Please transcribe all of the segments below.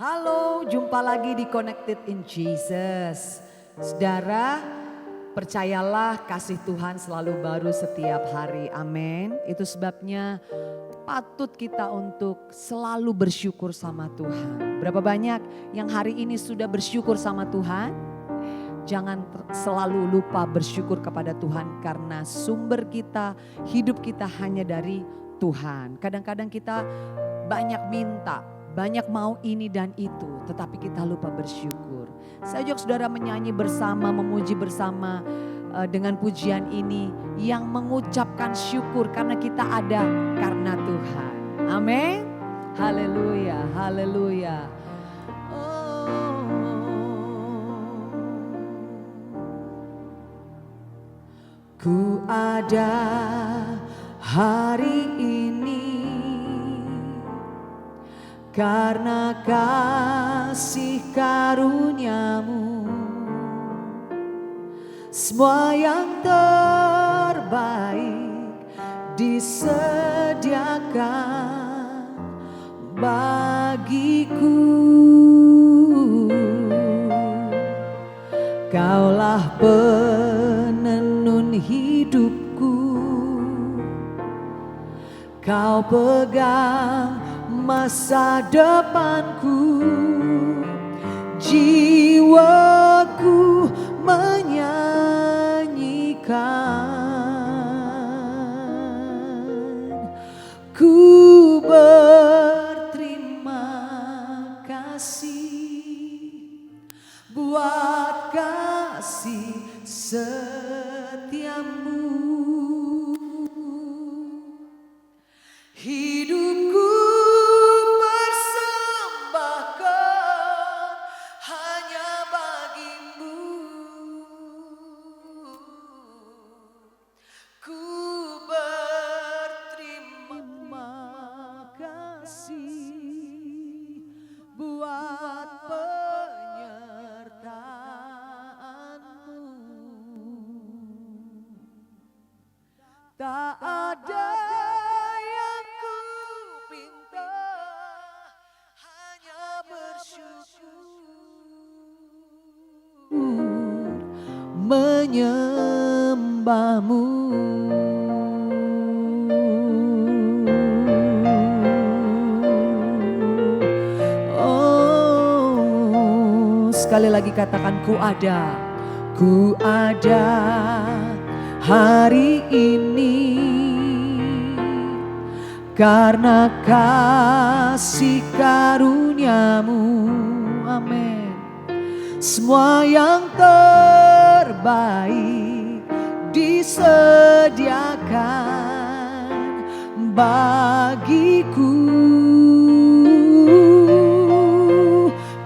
Halo, jumpa lagi di Connected in Jesus. Saudara, percayalah kasih Tuhan selalu baru setiap hari. Amin. Itu sebabnya patut kita untuk selalu bersyukur sama Tuhan. Berapa banyak yang hari ini sudah bersyukur sama Tuhan? Jangan selalu lupa bersyukur kepada Tuhan karena sumber kita, hidup kita hanya dari Tuhan. Kadang-kadang kita banyak minta, banyak mau ini dan itu, tetapi kita lupa bersyukur. Saya ajak saudara menyanyi bersama, memuji bersama dengan pujian ini yang mengucapkan syukur karena kita ada karena Tuhan. Amin. Haleluya, haleluya. Ku ada hari ini karena kasih karuniamu, semua yang terbaik disediakan bagiku. Kaulah penenun hidupku, Kau pegang masa depanku, jiwaku menyanyikan. Ku berterima kasih buat kasih setiamu. Hidupku persembahkan hanya bagimu. Ku berterima kasih buat penyertaanmu. Tak ada yang ku pinta, hanya bersyukur menyembahmu. Oh, sekali lagi katakan ku ada hari ini karena kasih karuniamu. Amin. Semua yang terbaik disediakan bagiku.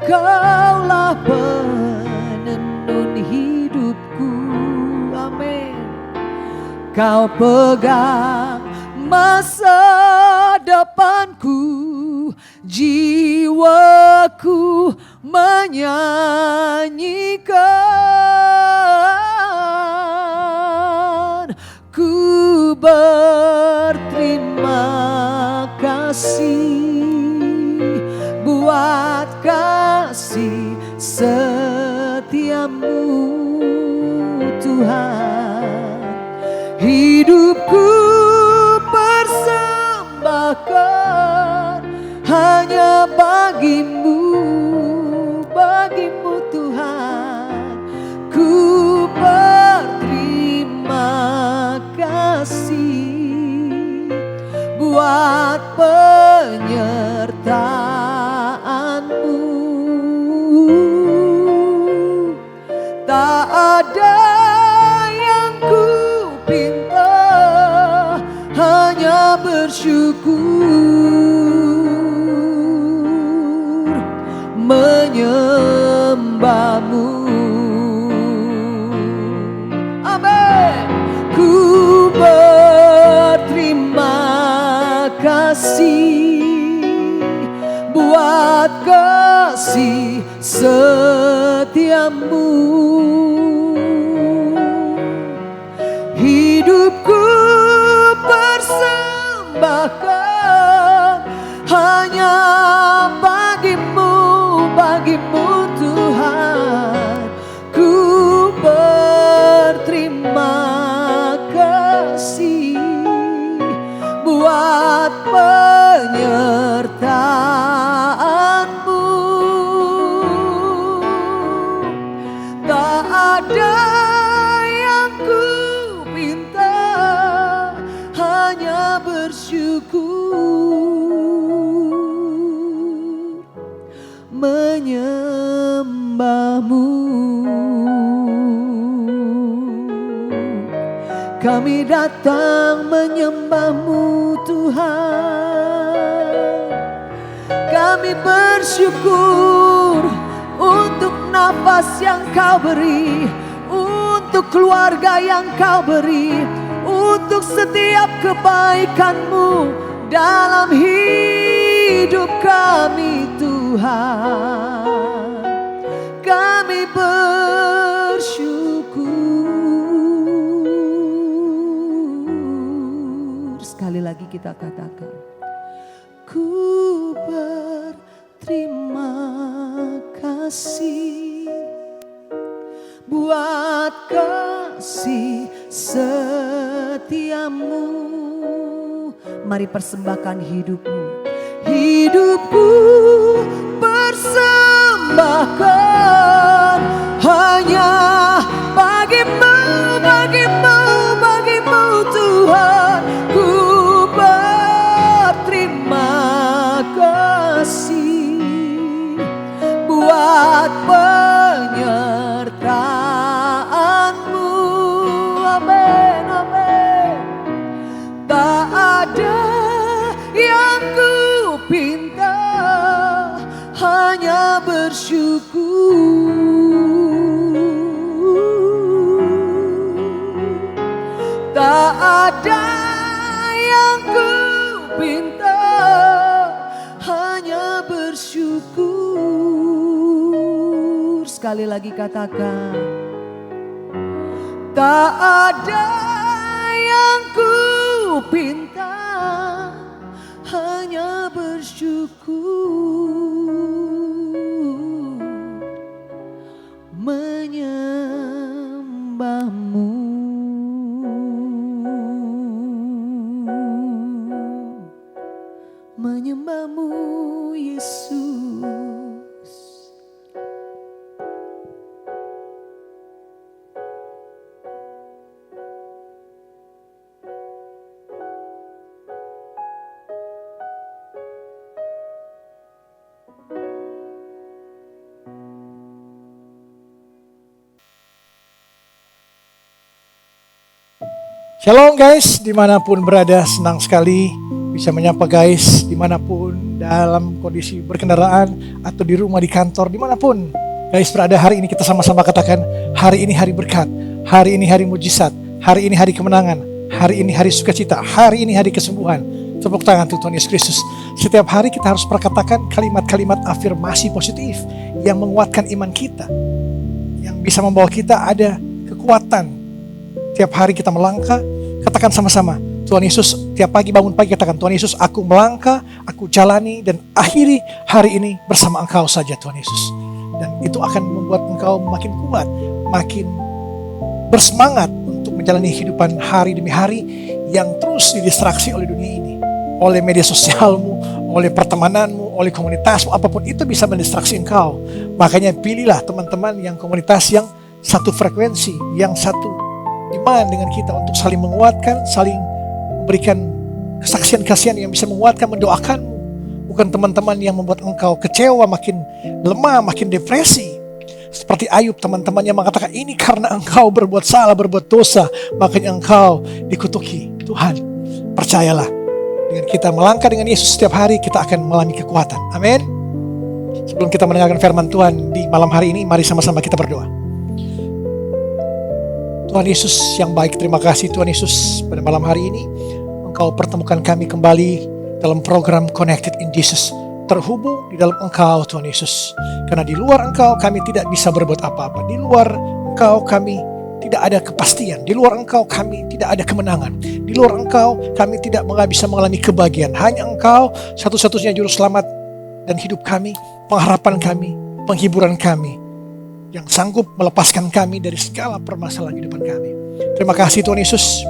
Kaulah penenun hidupku. Amin. Kau pegang masa depanku, jiwaku menyanyikan. Ku berterima kasih buat kasih setiamu, Tuhan. Hidupku persembahkan hanya bagimu, bagimu Tuhan. Ku berterima kasih buat penyertaanmu. Tak ada yang ku pinta, hanya bersyukur menyembahmu. Amin. Ku berterima kasih buat kasih setiamu. Hidupku persembahkan hanya bagimu, buat penyertaan-Mu. Tak ada yang ku pinta, hanya bersyukur menyembah-Mu. Kami datang menyembah-Mu Tuhan. Kami bersyukur untuk nafas yang Kau beri, untuk keluarga yang Kau beri, untuk setiap kebaikan-Mu dalam hidup kami Tuhan. Kami bersyukur. Sekali lagi kita katakan, ku berterima kasih buat kasih setia-Mu. Mari persembahkan hidupmu. Hidupku persembahkan hanya bagi-Mu, bagi-Mu, bagi-Mu Tuhan. Ku berterima kasih buat penyertaan-Mu. Amin, amin. Tak ada yang ku pinta, hanya bersyukur. Tak ada yang ku pinta, hanya bersyukur. Sekali lagi katakan, tak ada yang ku pinta, hanya bersyukur menyembah-Mu. Menyembah-Mu Yesus. Shalom guys, dimanapun berada, senang sekali bisa menyapa guys dimanapun, dalam kondisi berkendaraan atau di rumah, di kantor, dimanapun guys berada. Hari ini kita sama-sama katakan, hari ini hari berkat, hari ini hari mujizat, hari ini hari kemenangan, hari ini hari sukacita, hari ini hari kesembuhan. Tepuk tangan untuk Tuhan Yesus Kristus. Setiap hari kita harus perkatakan kalimat-kalimat afirmasi positif yang menguatkan iman kita, yang bisa membawa kita ada kekuatan. Tiap hari kita melangkah, katakan sama-sama, Tuhan Yesus. Tiap pagi bangun pagi katakan, Tuhan Yesus, aku melangkah, aku jalani dan akhiri hari ini bersama Engkau saja Tuhan Yesus. Dan itu akan membuat Engkau makin kuat, makin bersemangat untuk menjalani kehidupan hari demi hari yang terus didistraksi oleh dunia ini, oleh media sosialmu, oleh pertemananmu, oleh komunitasmu, apapun itu bisa mendistraksi engkau. Makanya pilihlah teman-teman yang komunitas yang satu frekuensi, yang satu iman dengan kita, untuk saling menguatkan, saling memberikan kesaksian-kesaksian yang bisa menguatkan, mendoakanmu. Bukan teman-teman yang membuat engkau kecewa, makin lemah, makin depresi. Seperti Ayub, teman-teman yang mengatakan, ini karena engkau berbuat salah, berbuat dosa, makanya engkau dikutuki. Tuhan, percayalah, dengan kita melangkah dengan Yesus setiap hari, kita akan mengalami kekuatan. Amin. Sebelum kita mendengarkan firman Tuhan di malam hari ini, mari sama-sama kita berdoa. Tuhan Yesus yang baik, terima kasih Tuhan Yesus, pada malam hari ini Engkau pertemukan kami kembali dalam program Connected in Jesus, terhubung di dalam Engkau Tuhan Yesus. Karena di luar Engkau kami tidak bisa berbuat apa-apa, di luar Engkau kami tidak ada kepastian, di luar Engkau kami tidak ada kemenangan, di luar Engkau kami tidak bisa mengalami kebahagiaan. Hanya Engkau satu-satunya juru selamat dan hidup kami, pengharapan kami, penghiburan kami, yang sanggup melepaskan kami dari segala permasalahan kehidupan kami. Terima kasih Tuhan Yesus.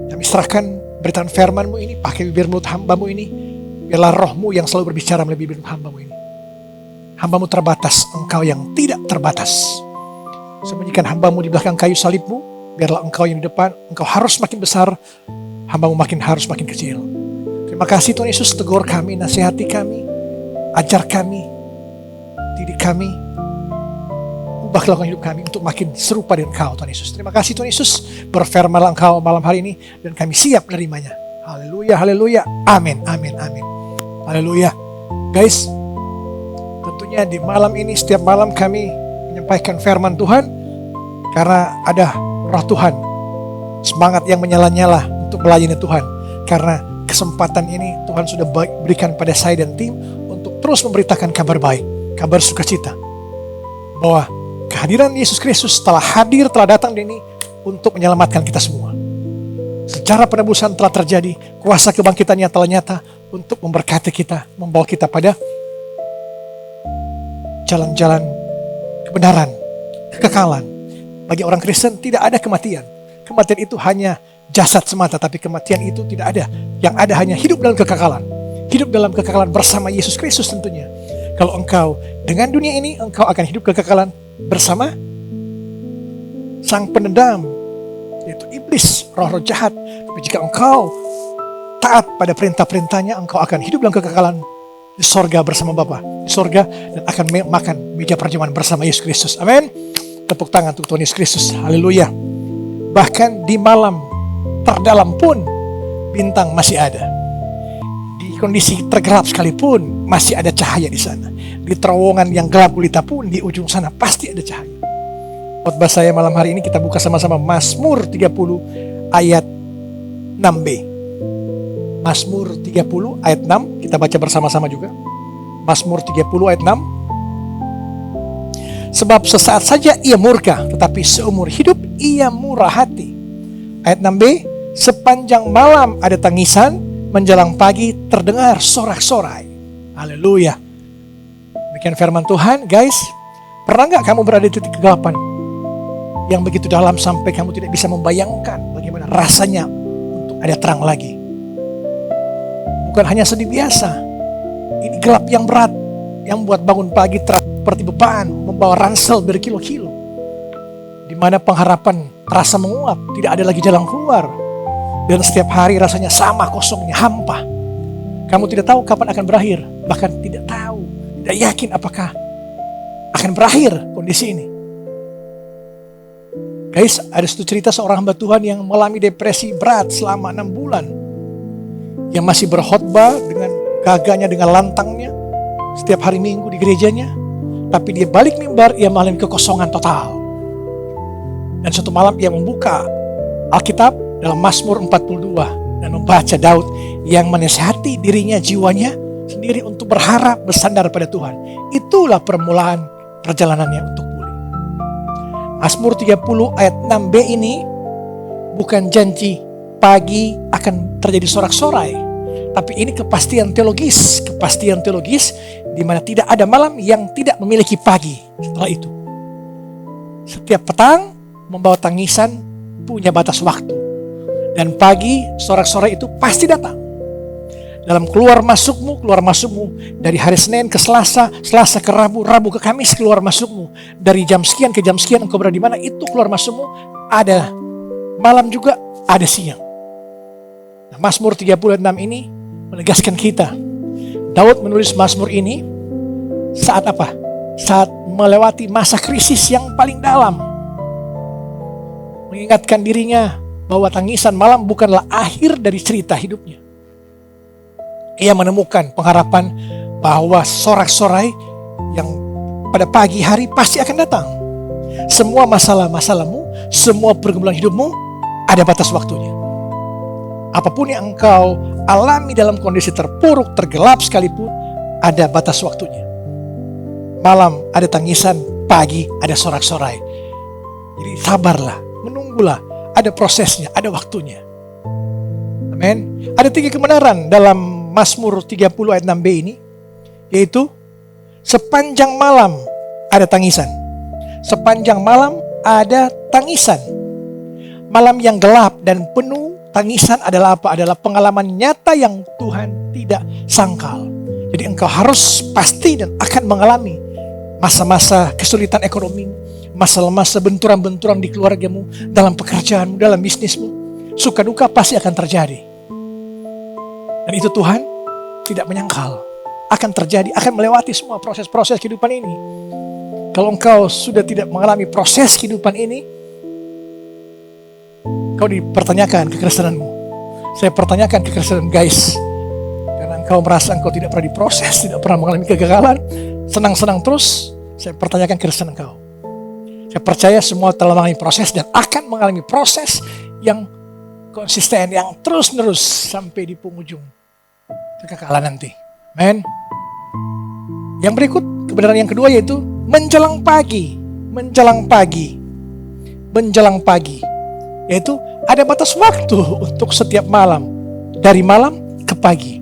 Kami serahkan Berikan firman-Mu ini, pakai bibir mulut hamba-Mu ini. Biarlah roh-Mu yang selalu berbicara melalui bibir hamba-Mu ini. Hamba-Mu terbatas, Engkau yang tidak terbatas. Sembunyikan hamba-Mu di belakang kayu salib-Mu. Biarlah Engkau yang di depan, Engkau harus makin besar, hamba-Mu harus makin kecil. Terima kasih Tuhan Yesus, tegur kami, nasihati kami, ajar kami, didik kami, ubah kelakuan hidup kami untuk makin serupa dengan Engkau Tuhan Yesus. Terima kasih Tuhan Yesus, berfirmanlah Engkau malam hari ini dan kami siap menerimanya. Haleluya, haleluya, amin, amin, amin. Haleluya. Guys, tentunya di malam ini, setiap malam kami menyampaikan firman Tuhan karena ada roh Tuhan, semangat yang menyala-nyala untuk melayani Tuhan. Karena kesempatan ini Tuhan sudah berikan pada saya dan tim untuk terus memberitakan kabar baik, kabar sukacita, bahwa kehadiran Yesus Kristus telah hadir, telah datang di ini untuk menyelamatkan kita semua. Secara penebusan telah terjadi, kuasa kebangkitannya telah nyata untuk memberkati kita, membawa kita pada jalan-jalan kebenaran, kekekalan. Bagi orang Kristen tidak ada kematian. Kematian itu hanya jasad semata, tapi kematian itu tidak ada. Yang ada hanya hidup dalam kekekalan. Hidup dalam kekekalan bersama Yesus Kristus tentunya. Kalau engkau dengan dunia ini, engkau akan hidup kekekalan bersama sang pendendam, yaitu iblis, roh-roh jahat. Tapi jika engkau taat pada perintah-perintahnya, engkau akan hidup dalam kekekalan di sorga bersama Bapa, di sorga, dan akan makan meja perjamuan bersama Yesus Kristus. Amin. Tepuk tangan untuk Tuhan Yesus Kristus. Haleluya. Bahkan di malam terdalam pun bintang masih ada. Di kondisi tergelap sekalipun masih ada cahaya di sana. Di terowongan yang gelap gulita pun di ujung sana pasti ada cahaya. Khotbah saya malam hari ini kita buka sama-sama Mazmur 30 ayat 6b. Mazmur 30 ayat 6, kita baca bersama-sama juga. Mazmur 30 ayat 6. Sebab sesaat saja ia murka, tetapi seumur hidup ia murah hati. Ayat 6b, sepanjang malam ada tangisan, menjelang pagi terdengar sorak-sorai. Haleluya. Demikian firman Tuhan, guys. Pernah gak kamu berada di titik kegelapan yang begitu dalam sampai kamu tidak bisa membayangkan bagaimana rasanya untuk ada terang lagi? Bukan hanya sedih biasa, ini gelap yang berat, yang membuat bangun pagi seperti beban, membawa ransel berkilo-kilo. Di mana pengharapan terasa menguap, tidak ada lagi jalan keluar. Dan setiap hari rasanya sama kosongnya, hampa. Kamu tidak tahu kapan akan berakhir, bahkan tidak tahu, tidak yakin apakah akan berakhir kondisi ini. Guys, ada satu cerita seorang hamba Tuhan yang mengalami depresi berat selama 6 bulan. Yang masih berkhotbah dengan gagahnya, dengan lantangnya, setiap hari Minggu di gerejanya. Tapi dia balik mimbar, ia mengalami kekosongan total. Dan suatu malam ia membuka Alkitab dalam Mazmur 42 dan membaca Daud yang menasihati dirinya, jiwanya sendiri untuk berharap bersandar pada Tuhan. Itulah permulaan perjalanannya untuk pulih. Mazmur 30 ayat 6b ini bukan janji pagi akan terjadi sorak-sorai, tapi ini kepastian teologis di mana tidak ada malam yang tidak memiliki pagi setelah itu. Setiap petang membawa tangisan punya batas waktu. Dan pagi, sorak-sorai itu pasti datang. Dalam keluar masukmu dari hari Senin ke Selasa, Selasa ke Rabu, Rabu ke Kamis keluar masukmu. Dari jam sekian ke jam sekian engkau berada di mana, itu keluar masukmu. Ada malam juga, ada siang. Nah, Mazmur 36 ini menegaskan kita. Daud menulis Mazmur ini saat apa? Saat melewati masa krisis yang paling dalam. Mengingatkan dirinya bahwa tangisan malam bukanlah akhir dari cerita hidupnya. Ia menemukan pengharapan bahwa sorak-sorai yang pada pagi hari pasti akan datang. Semua masalah-masalahmu, semua pergumulan hidupmu ada batas waktunya. Apapun yang engkau alami dalam kondisi terpuruk, tergelap sekalipun, ada batas waktunya. Malam ada tangisan, pagi ada sorak-sorai. Jadi sabarlah, menunggulah, ada prosesnya, ada waktunya. Amin. Ada 3 kebenaran dalam Mazmur 30 ayat 6b ini, yaitu sepanjang malam ada tangisan. Sepanjang malam ada tangisan. Malam yang gelap dan penuh Tangisan adalah apa? Adalah pengalaman nyata yang Tuhan tidak sangkal. Jadi engkau harus pasti dan akan mengalami masa-masa kesulitan ekonomi, masa-masa benturan-benturan di keluargamu, dalam pekerjaanmu, dalam bisnismu. Suka duka pasti akan terjadi. Dan itu Tuhan tidak menyangkal. Akan terjadi, akan melewati semua proses-proses kehidupan ini. Kalau engkau sudah tidak mengalami proses kehidupan ini, kau dipertanyakan kekristenanmu. Saya pertanyakan kekristenan guys. Karena engkau merasa engkau tidak pernah diproses, tidak pernah mengalami kegagalan, senang-senang terus, saya pertanyakan kekristenan engkau. Saya percaya semua telah mengalami proses dan akan mengalami proses yang konsisten, yang terus-menerus sampai di penghujung kekekalan nanti. Amen. Yang berikut, kebenaran yang kedua yaitu menjelang pagi. Menjelang pagi. Menjelang pagi. Yaitu ada batas waktu untuk setiap malam. Dari malam ke pagi.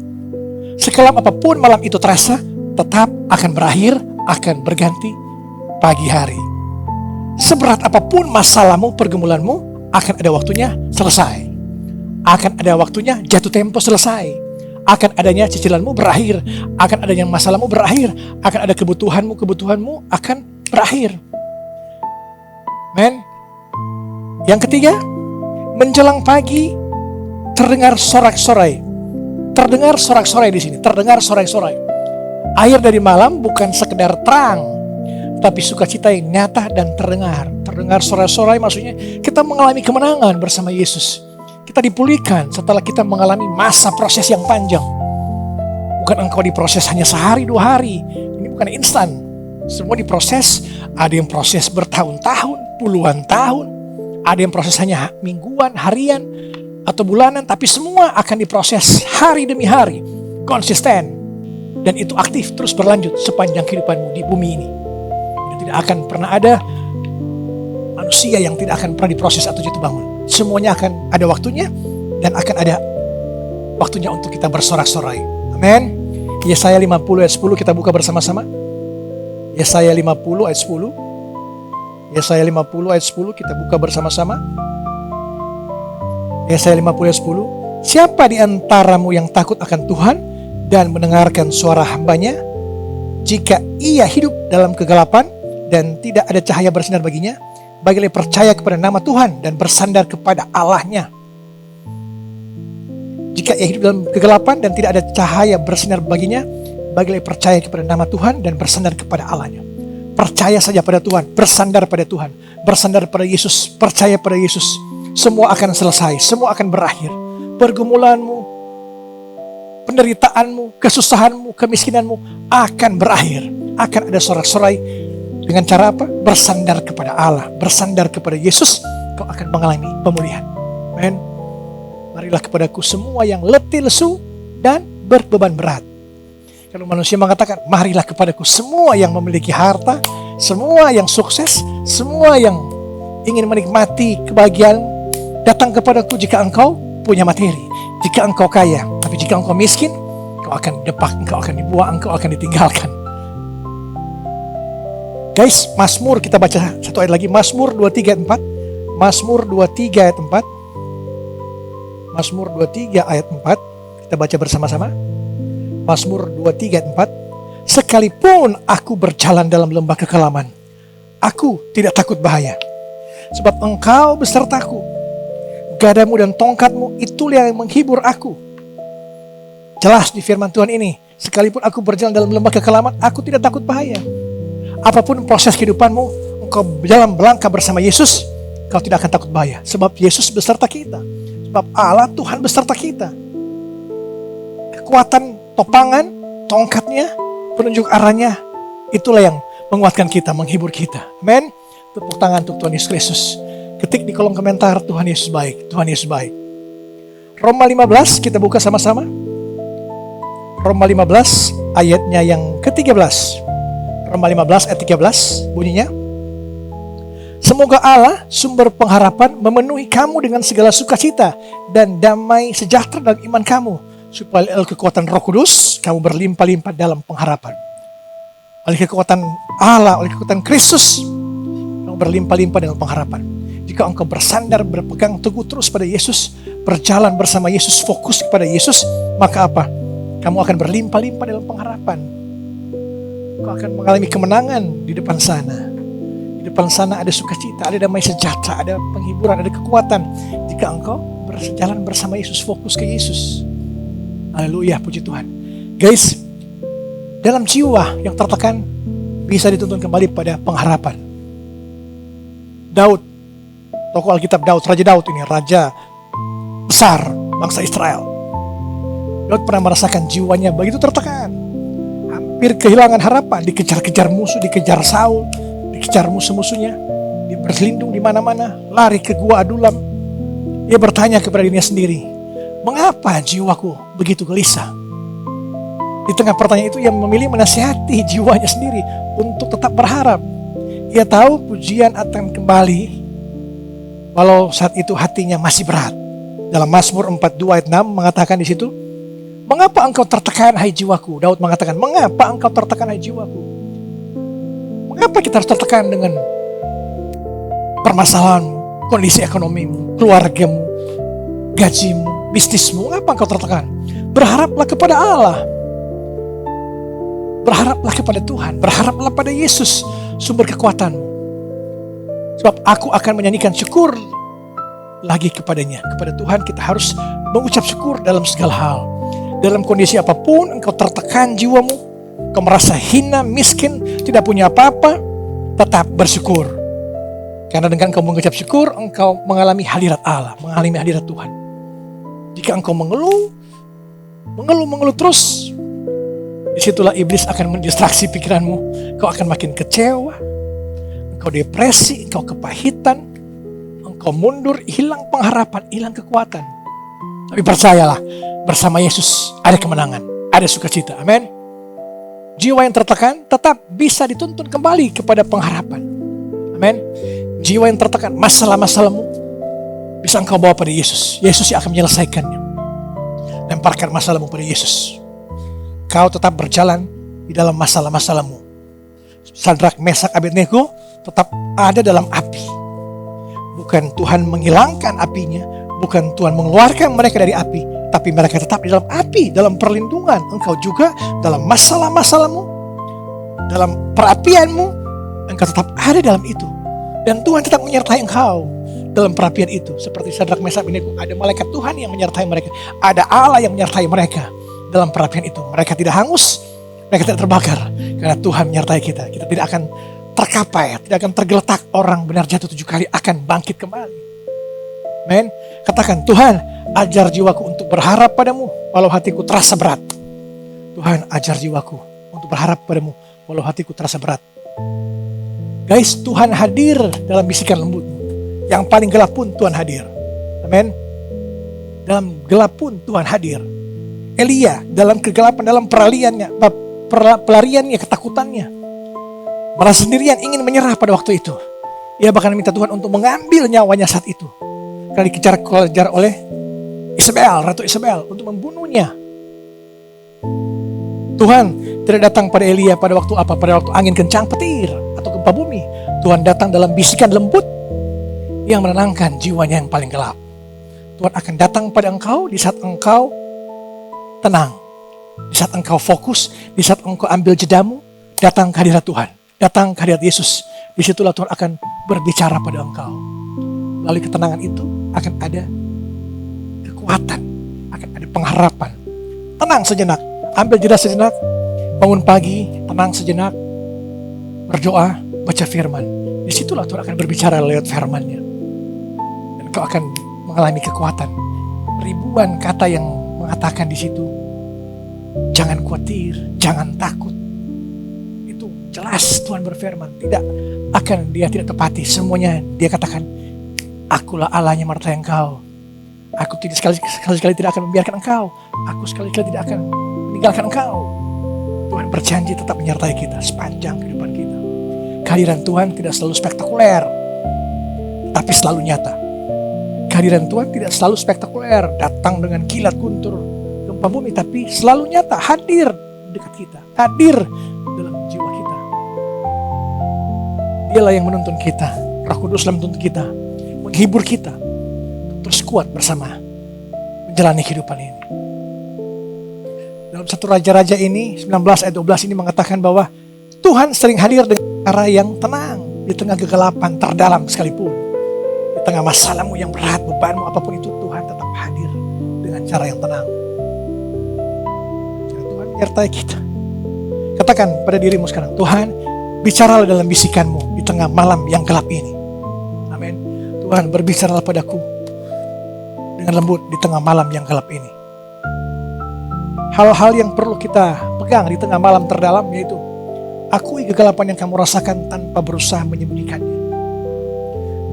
Sekelam apapun malam itu terasa, tetap akan berakhir, akan berganti pagi hari. Seberat apapun masalahmu, pergumulanmu, akan ada waktunya selesai. Akan ada waktunya jatuh tempo selesai. Akan adanya cicilanmu berakhir. Akan adanya masalahmu berakhir. Akan ada kebutuhanmu akan berakhir. Men. Yang ketiga, menjelang pagi terdengar sorak-sorai. Terdengar sorak-sorai di sini. Terdengar sorak-sorai. Air dari malam bukan sekedar terang, tapi sukacita yang nyata dan terdengar. Terdengar sorak-sorai maksudnya kita mengalami kemenangan bersama Yesus. Kita dipulihkan setelah kita mengalami masa proses yang panjang. Bukan engkau diproses hanya sehari, 2 hari. Ini bukan instan. Semua diproses. Ada yang proses bertahun-tahun, puluhan tahun. Ada yang proses hanya mingguan, harian, atau bulanan. Tapi semua akan diproses hari demi hari. Konsisten. Dan itu aktif terus berlanjut sepanjang kehidupanmu di bumi ini. Dan tidak akan pernah ada manusia yang tidak akan pernah diproses atau jatuh bangun. Semuanya akan ada waktunya dan akan ada waktunya untuk kita bersorak-sorai. Amin. Yesaya 50 ayat 10 kita buka bersama-sama. Yesaya 50 ayat 10. Yesaya 50 ayat 10 kita buka bersama-sama. Yesaya 50 ayat 10. Siapa di antaramu yang takut akan Tuhan dan mendengarkan suara hambanya? Jika ia hidup dalam kegelapan dan tidak ada cahaya bersinar baginya, bagilah percaya kepada nama Tuhan dan bersandar kepada Allahnya. Jika ia hidup dalam kegelapan dan tidak ada cahaya bersinar baginya, bagilah percaya kepada nama Tuhan dan bersandar kepada Allahnya. Percaya saja pada Tuhan, bersandar pada Tuhan, bersandar pada Yesus, percaya pada Yesus. Semua akan selesai, semua akan berakhir. Pergumulanmu, penderitaanmu, kesusahanmu, kemiskinanmu akan berakhir. Akan ada sorak-sorai. Dengan cara apa? Bersandar kepada Allah, bersandar kepada Yesus, kau akan mengalami pemulihan. Amen. Marilah kepadaku semua yang letih lesu dan berbeban berat. Kalau manusia mengatakan, marilah kepadaku semua yang memiliki harta, semua yang sukses, semua yang ingin menikmati kebahagiaan, datang kepadaku jika engkau punya materi, jika engkau kaya. Tapi jika engkau miskin, engkau akan depak, engkau akan dibuang, engkau akan ditinggalkan. Guys, Mazmur kita baca satu ayat lagi. Mazmur 23 ayat 4. Mazmur 23 ayat 4. Mazmur 23 ayat 4. Kita baca bersama-sama. Mazmur 23 ayat 4. Sekalipun aku berjalan dalam lembah kekelaman, aku tidak takut bahaya. Sebab engkau besertaku. Gadamu dan tongkatmu itulah yang menghibur aku. Jelas di firman Tuhan ini. Sekalipun aku berjalan dalam lembah kekelaman, aku tidak takut bahaya. Apapun proses kehidupanmu, engkau berjalan melangkah bersama Yesus, kau tidak akan takut bahaya. Sebab Yesus beserta kita. Sebab Allah Tuhan beserta kita. Kekuatan topangan, tongkatnya, penunjuk arahnya, itulah yang menguatkan kita, menghibur kita. Amin. Tepuk tangan untuk Tuhan Yesus Kristus. Ketik di kolom komentar, Tuhan Yesus baik, Tuhan Yesus baik. Roma 15, kita buka sama-sama. Roma 15, ayatnya yang ke-13. Roma 15 ayat 13 bunyinya. Semoga Allah sumber pengharapan memenuhi kamu dengan segala sukacita dan damai sejahtera dalam iman kamu, supaya oleh kekuatan Roh Kudus kamu berlimpah-limpah dalam pengharapan. Oleh kekuatan Allah, oleh kekuatan Kristus kamu berlimpah-limpah dalam pengharapan. Jika engkau bersandar, berpegang teguh terus pada Yesus, berjalan bersama Yesus, fokus kepada Yesus, maka apa? Kamu akan berlimpah-limpah dalam pengharapan. Kau akan mengalami kemenangan di depan sana. Di depan sana ada sukacita, ada damai sejahtera, ada penghiburan, ada kekuatan. Jika engkau berjalan bersama Yesus, fokus ke Yesus. Haleluya, puji Tuhan. Guys, dalam jiwa yang tertekan bisa dituntun kembali pada pengharapan. Daud, tokoh Alkitab Daud, Raja Daud ini, raja besar bangsa Israel. Daud pernah merasakan jiwanya begitu tertekan. Hampir kehilangan harapan, dikejar-kejar musuh, dikejar Saul, dikejar musuh-musuhnya. Dia berlindung di mana-mana, lari ke gua Adulam. Dia bertanya kepada dirinya sendiri, mengapa jiwaku begitu gelisah? Di tengah pertanyaan itu ia memilih menasihati jiwanya sendiri untuk tetap berharap. Ia tahu pujian akan kembali walau saat itu hatinya masih berat. Dalam Mazmur 42 ayat 6 mengatakan di situ, mengapa engkau tertekan hai jiwaku? Daud mengatakan, mengapa engkau tertekan hai jiwaku? Mengapa kita harus tertekan dengan permasalahanmu, kondisi ekonomimu, keluargamu, gajimu, bisnismu? Mengapa engkau tertekan? Berharaplah kepada Allah. Berharaplah kepada Tuhan. Berharaplah pada Yesus, sumber kekuatanmu. Sebab aku akan menyanyikan syukur lagi kepadanya. Kepada Tuhan kita harus mengucap syukur dalam segala hal. Dalam kondisi apapun engkau tertekan jiwamu, engkau merasa hina, miskin, tidak punya apa-apa, tetap bersyukur. Karena dengan engkau mengucap syukur, engkau mengalami hadirat Allah, mengalami hadirat Tuhan. Jika engkau mengeluh terus, disitulah iblis akan mendistraksi pikiranmu. Engkau akan makin kecewa, engkau depresi, engkau kepahitan, engkau mundur, hilang pengharapan, hilang kekuatan. Tapi percayalah, bersama Yesus ada kemenangan, ada sukacita. Amin. Jiwa yang tertekan tetap bisa dituntun kembali kepada pengharapan. Amin. Jiwa yang tertekan, masalah-masalahmu bisa engkau bawa pada Yesus. Yesus yang akan menyelesaikannya. Lemparkan masalahmu pada Yesus. Kau tetap berjalan di dalam masalah-masalahmu. Sadrak, Mesak, Abednego tetap ada dalam api. Bukan Tuhan menghilangkan apinya, bukan Tuhan mengeluarkan mereka dari api, tapi mereka tetap di dalam api, dalam perlindungan. Engkau juga dalam masalah-masalahmu, dalam perapianmu, engkau tetap ada dalam itu. Dan Tuhan tetap menyertai engkau dalam perapian itu. Seperti Sadrak, Mesak, Abednego, ada malaikat Tuhan yang menyertai mereka. Ada Allah yang menyertai mereka dalam perapian itu. Mereka tidak hangus, mereka tidak terbakar, karena Tuhan menyertai kita. Kita tidak akan terkapai, tidak akan tergeletak. Orang benar jatuh 7 kali akan bangkit kembali. Amen. Katakan, Tuhan ajar jiwaku untuk berharap padamu walau hatiku terasa berat. Tuhan ajar jiwaku untuk berharap padamu walau hatiku terasa berat. Guys, Tuhan hadir dalam bisikan lembutmu. Yang paling gelap pun Tuhan hadir. Amin. Dalam gelap pun Tuhan hadir. Elia dalam kegelapan, dalam pelariannya, ketakutannya, merasa sendirian, ingin menyerah pada waktu itu. Ia bahkan minta Tuhan untuk mengambil nyawanya saat itu. Karena dikejar oleh Isabel, Ratu Isabel, untuk membunuhnya. Tuhan tidak datang pada Elia pada waktu apa? Pada waktu angin kencang, petir, atau gempa bumi. Tuhan datang dalam bisikan lembut yang menenangkan jiwanya yang paling gelap. Tuhan akan datang pada engkau di saat engkau tenang, di saat engkau fokus, di saat engkau ambil jedamu, datang ke hadirat Tuhan, datang ke hadirat Yesus. Disitulah Tuhan akan berbicara pada engkau. Melalui ketenangan itu akan ada kekuatan, akan ada pengharapan. Tenang sejenak, ambil jeda sejenak, bangun pagi, tenang sejenak, berdoa, baca firman. Disitulah Tuhan akan berbicara lewat firman-Nya. Dan kau akan mengalami kekuatan. Ribuan kata yang mengatakan di situ, jangan khawatir, jangan takut. Itu jelas Tuhan berfirman, tidak tidak tepati. Semuanya dia katakan, akulah Allah yang menyertai engkau. Aku tidak sekali-sekali tidak akan membiarkan engkau. Aku sekali-sekali tidak akan meninggalkan engkau. Tuhan berjanji tetap menyertai kita sepanjang kehidupan kita. Kehadiran Tuhan tidak selalu spektakuler, tapi selalu nyata. Kehadiran Tuhan tidak selalu spektakuler, datang dengan kilat guntur gempa bumi, tapi selalu nyata, hadir dekat kita, hadir dalam jiwa kita. Dialah yang menuntun kita, Roh Kudus menuntun kita, menghibur kita, terus kuat bersama menjalani kehidupan ini. Dalam satu Raja-Raja ini, 19 ayat 12 ini mengatakan bahwa Tuhan sering hadir dengan cara yang tenang di tengah kegelapan terdalam sekalipun. Di tengah masalahmu yang berat, bebanmu, apapun itu, Tuhan tetap hadir dengan cara yang tenang. Tuhan menyertai kita. Katakan pada dirimu sekarang, Tuhan, bicaralah dalam bisikanmu di tengah malam yang gelap ini. Amin. Tuhan, berbicaralah padaku dengan lembut di tengah malam yang gelap ini. Hal-hal yang perlu kita pegang di tengah malam terdalam yaitu akui kegelapan yang kamu rasakan tanpa berusaha menyembunyikannya.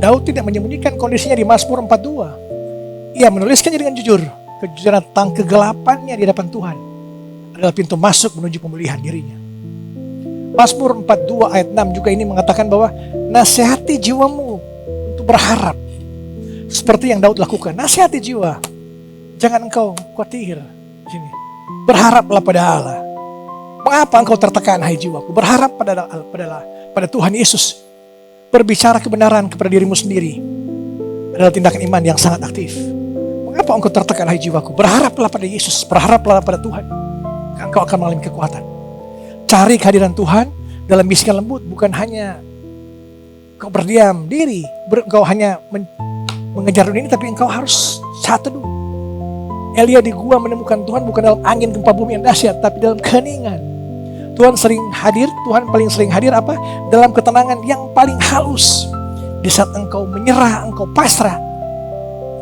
Daud tidak menyembunyikan kondisinya di Mazmur 42. Ia menuliskannya dengan jujur. Kejujuran tentang kegelapannya di hadapan Tuhan adalah pintu masuk menuju pemulihan dirinya. Mazmur 42 ayat 6 juga ini mengatakan bahwa nasihati jiwamu untuk berharap. Seperti yang Daud lakukan. Nasihati jiwa. Jangan engkau khawatir. Di sini. Berharaplah pada Allah. Mengapa engkau tertekan, hai jiwaku? Berharap pada Tuhan Yesus. Berbicara kebenaran kepada dirimu sendiri adalah tindakan iman yang sangat aktif. Mengapa engkau tertekan, hai jiwaku? Berharaplah pada Yesus. Berharaplah pada Tuhan. Engkau akan mengalami kekuatan. Cari kehadiran Tuhan dalam bisikan lembut. Bukan hanya engkau berdiam diri. Engkau hanya mengejar dunia ini, tapi engkau harus satu dulu. Elia di gua menemukan Tuhan bukan dalam angin gempa bumi yang dahsyat, tapi dalam keheningan. Tuhan sering hadir, Tuhan paling sering hadir apa? Dalam ketenangan yang paling halus. Di saat engkau menyerah, engkau pasrah,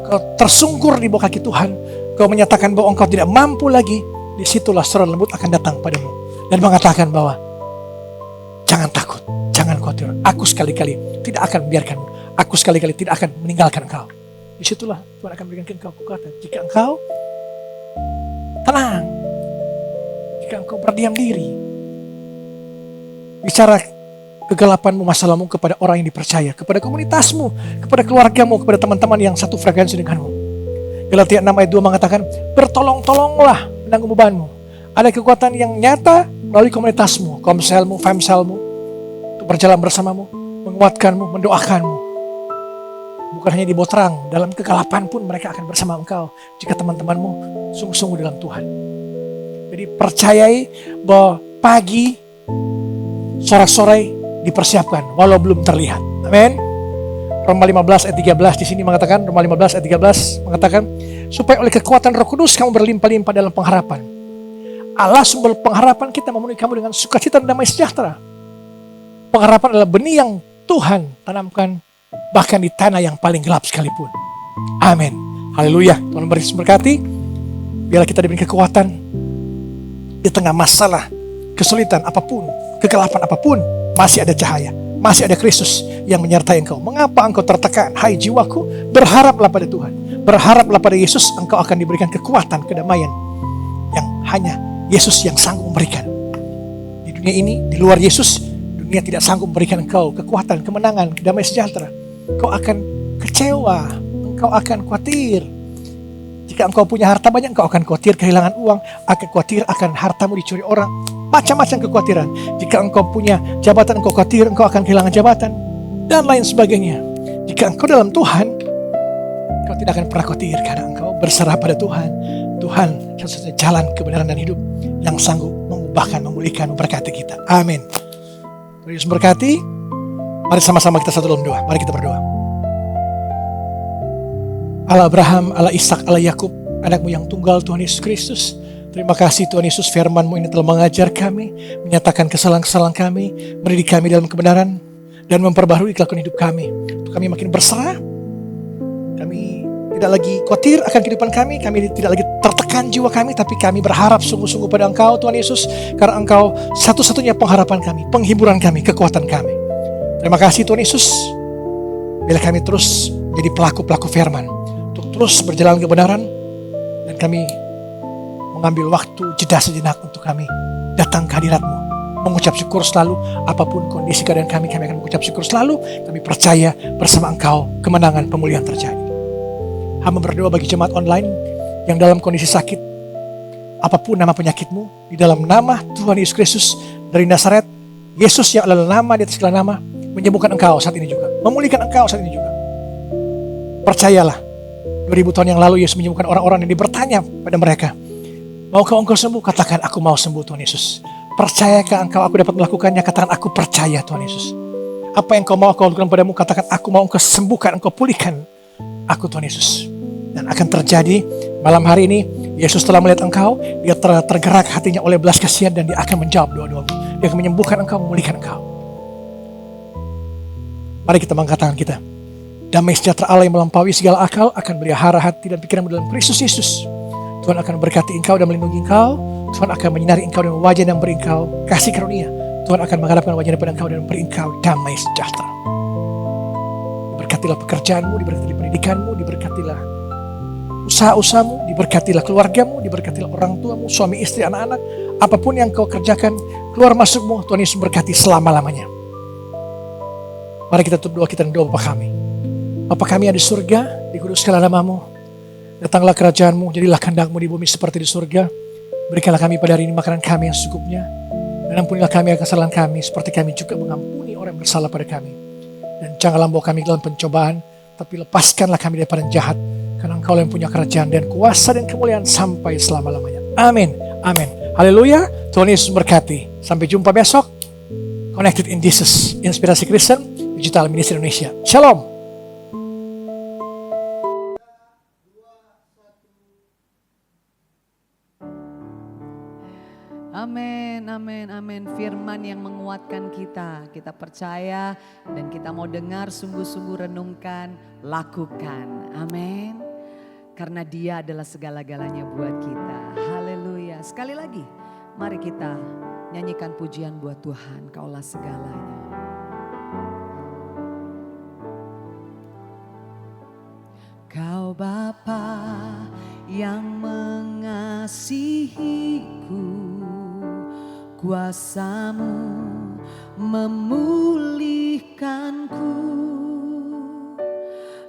engkau tersungkur di bawah kaki Tuhan, engkau menyatakan bahwa engkau tidak mampu lagi, disitulah suara lembut akan datang padamu. Dan mengatakan bahwa, jangan takut, jangan khawatir, aku sekali-kali tidak akan membiarkanmu, aku sekali-kali tidak akan meninggalkan engkau. Disitulah Tuhan akan berikan engkau kekuatan. Jika engkau tenang, jika engkau berdiam diri, bicara kegelapanmu, masalahmu kepada orang yang dipercaya, kepada komunitasmu, kepada keluargamu, kepada teman-teman yang satu frekuensi denganmu. Galatia 6 ayat 2 mengatakan, bertolong-tolonglah menanggung bebanmu. Ada kekuatan yang nyata melalui komunitasmu, komselmu, famselmu, untuk berjalan bersamamu, menguatkanmu, mendoakanmu. Bukan hanya di bawah terang, dalam kegelapan pun mereka akan bersama engkau jika teman-temanmu sungguh-sungguh dalam Tuhan. Jadi percayai bahwa pagi, sore-sore dipersiapkan walau belum terlihat. Amin. Roma 15 ayat 13 di sini mengatakan, Roma 15 ayat 13 mengatakan, supaya oleh kekuatan Roh Kudus kamu berlimpah-limpah dalam pengharapan. Allah sumber pengharapan kita memenuhi kamu dengan sukacita dan damai sejahtera. Pengharapan adalah benih yang Tuhan tanamkan bahkan di tanah yang paling gelap sekalipun. Amin. Haleluya. Tuhan berkati. Biarlah kita diberi kekuatan di tengah masalah, kesulitan apapun, kegelapan apapun, masih ada cahaya, masih ada Kristus yang menyertai engkau. Mengapa engkau tertekan? Hai jiwaku, berharaplah pada Tuhan. Berharaplah pada Yesus, engkau akan diberikan kekuatan, kedamaian yang hanya Yesus yang sanggup memberikan. Di dunia ini, di luar Yesus, dunia tidak sanggup memberikan engkau kekuatan, kemenangan, damai sejahtera. Engkau akan kecewa, engkau akan khawatir. Jika engkau punya harta banyak, engkau akan khawatir kehilangan uang, akan khawatir akan hartamu dicuri orang. Macam-macam kekhawatiran. Jika engkau punya jabatan, engkau khawatir engkau akan kehilangan jabatan. Dan lain sebagainya. Jika engkau dalam Tuhan, engkau tidak akan pernah khawatir karena engkau berserah pada Tuhan. Tuhan satu-satunya jalan kebenaran dan hidup yang sanggup mengubahkan, memulihkan, memberkati kita. Amin. Tuhan Yesus berkati. Mari sama-sama kita satu dalam doa. Mari kita berdoa. Allah Abraham, Allah Ishak, Allah Yakub, anakmu yang tunggal Tuhan Yesus Kristus. Terima kasih Tuhan Yesus, firman-Mu ini telah mengajar kami, menyatakan kesalahan-kesalahan kami, mendidik kami dalam kebenaran, dan memperbaharui kelakuan hidup kami. Untuk kami makin berserah, kami tidak lagi khawatir akan kehidupan kami tidak lagi tertekan jiwa kami, tapi kami berharap sungguh-sungguh pada Engkau Tuhan Yesus, karena Engkau satu-satunya pengharapan kami, penghiburan kami, kekuatan kami. Terima kasih Tuhan Yesus, bila kami terus menjadi pelaku-pelaku firman, untuk terus berjalan kebenaran, dan kami mengambil waktu jeda sejenak untuk kami datang ke hadirat-Mu, mengucap syukur selalu, apapun kondisi keadaan kami akan mengucap syukur selalu. Kami percaya bersama Engkau kemenangan pemulihan terjadi. Hamba berdoa bagi jemaat online yang dalam kondisi sakit, apapun nama penyakitmu, di dalam nama Tuhan Yesus Kristus dari Nazaret, Yesus yang adalah nama di atas segala nama, menyembuhkan engkau saat ini juga, memulihkan engkau saat ini juga. Percayalah 2000 tahun yang lalu Yesus menyembuhkan orang-orang yang bertanya pada mereka, maukah engkau sembuh? Katakan, aku mau sembuh Tuhan Yesus. Percayakah engkau aku dapat melakukannya? Katakan, aku percaya Tuhan Yesus. Apa yang engkau mau aku lakukan padamu? Katakan, aku mau engkau sembuhkan, engkau pulihkan aku Tuhan Yesus. Dan akan terjadi malam hari ini, Yesus telah melihat engkau, dia tergerak hatinya oleh belas kasihan dan dia akan menjawab doa-doamu. Dia akan menyembuhkan engkau, memulihkan engkau. Mari kita mengangkat tangan kita. Damai sejahtera Allah yang melampaui segala akal akan melihara hati dan pikiranmu dalam Kristus Yesus. Tuhan akan memberkati engkau dan melindungi engkau. Tuhan akan menyinari engkau dan wajah dan memberi engkau kasih karunia. Tuhan akan menghadapkan wajahnya pada engkau dan memberi engkau damai sejahtera. Diberkatilah pekerjaanmu, diberkatilah pendidikanmu, diberkatilah usaha-usahamu, diberkatilah keluargamu, diberkatilah orang tuamu, suami, istri, anak-anak. Apapun yang kau kerjakan, keluar masukmu, Tuhan Yesus berkati selama-lamanya. Mari kita tutup doa kita dan doa Bapa kami. Bapa kami yang di surga, dikuduskanlah namamu. Datanglah kerajaanmu, jadilah kehendakmu di bumi seperti di surga. Berikanlah kami pada hari ini makanan kami yang secukupnya. Dan ampunilah kami akan kesalahan kami, seperti kami juga mengampuni orang yang bersalah pada kami. Dan janganlah bawa kami dalam pencobaan, tapi lepaskanlah kami daripada yang jahat. Karena Engkau yang punya kerajaan dan kuasa dan kemuliaan sampai selama-lamanya. Amin. Amin. Haleluya. Tuhan Yesus berkati. Sampai jumpa besok. Connected in Jesus, Inspirasi Kristen, Digital Ministry Indonesia. Shalom. Amin, amin, amin. Firman yang menguatkan kita. Kita percaya dan kita mau dengar, sungguh-sungguh renungkan, lakukan. Amin. Karena Dia adalah segala-galanya buat kita. Haleluya. Sekali lagi, mari kita nyanyikan pujian buat Tuhan. Kaulah segalanya. Kau Bapa yang mengasihiku, kuasa-Mu memulihkanku,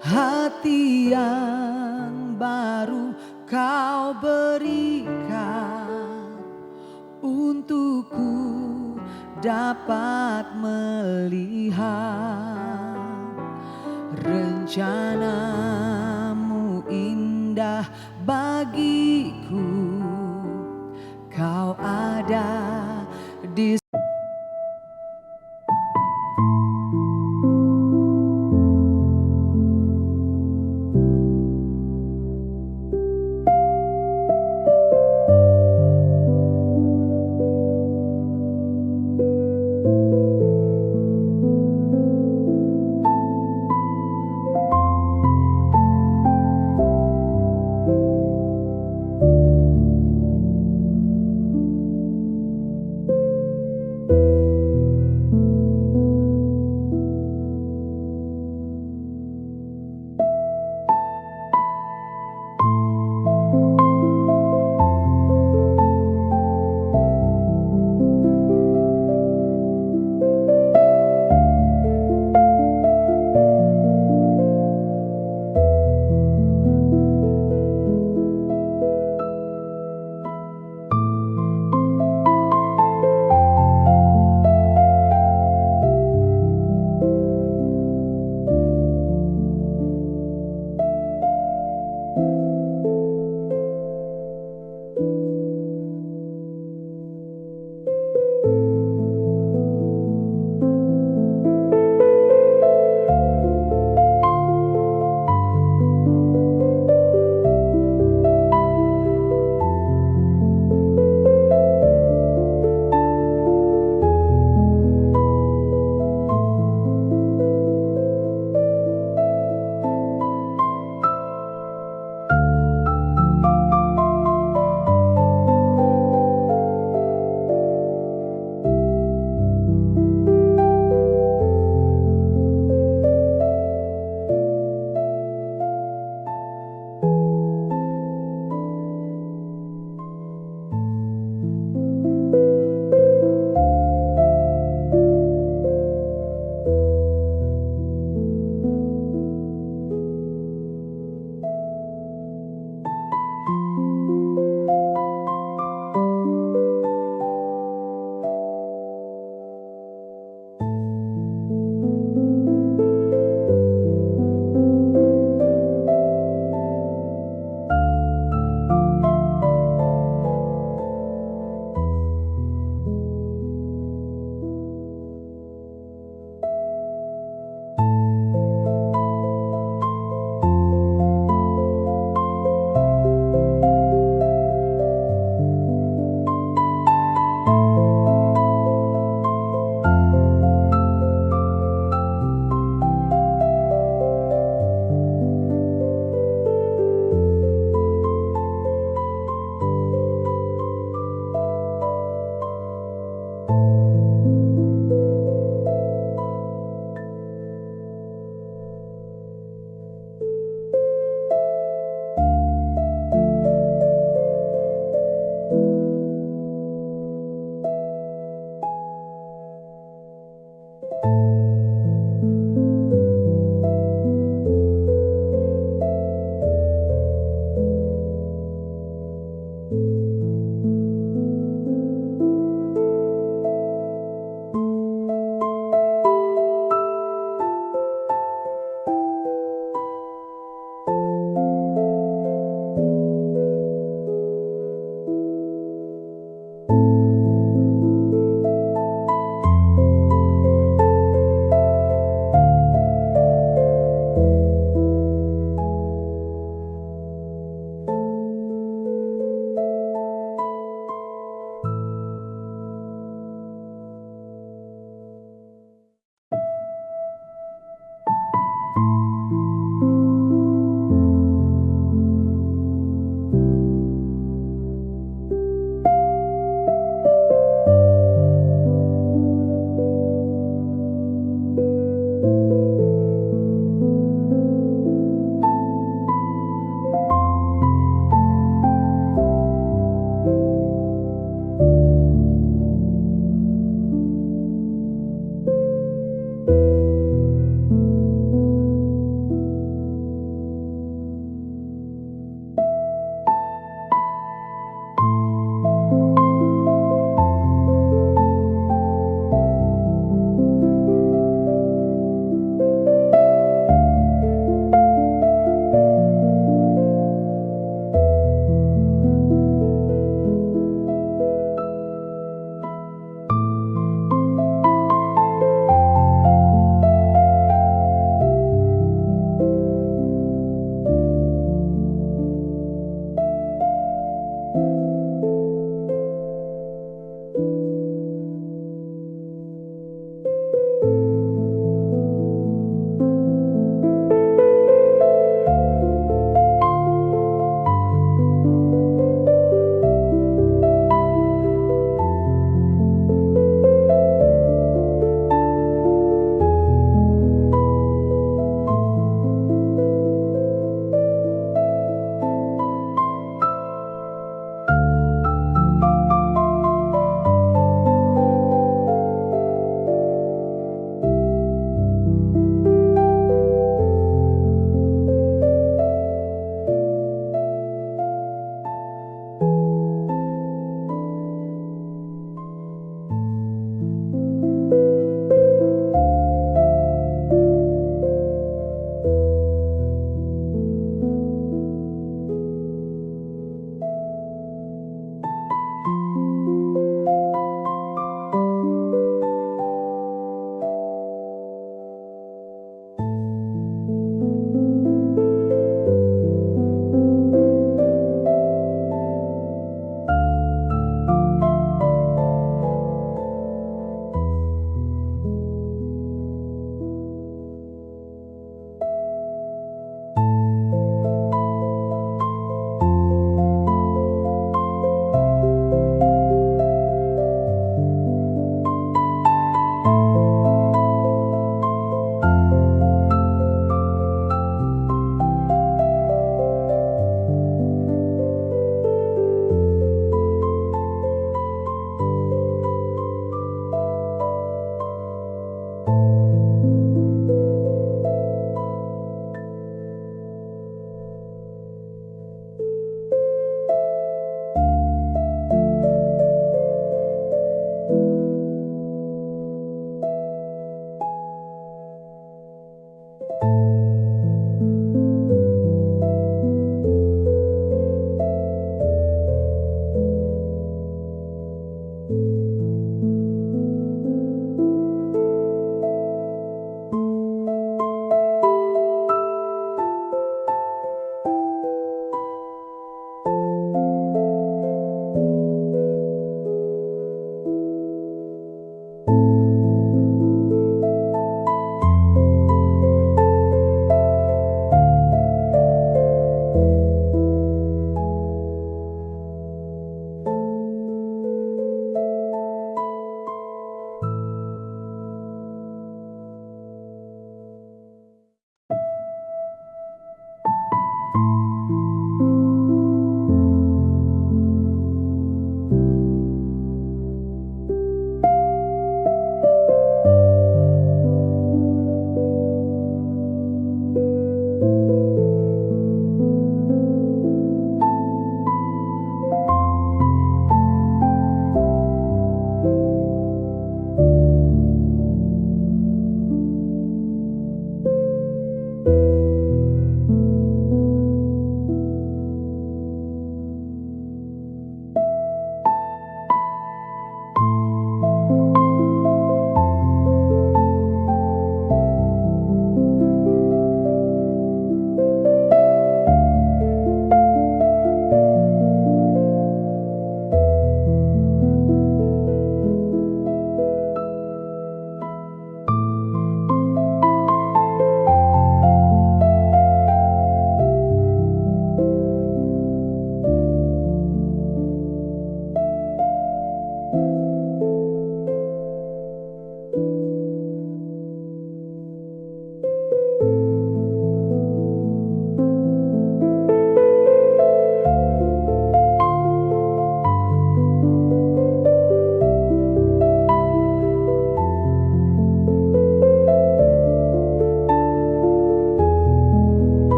hati yang baru Kau berikan, untukku dapat melihat rencana-Mu indah bagiku. Kau ada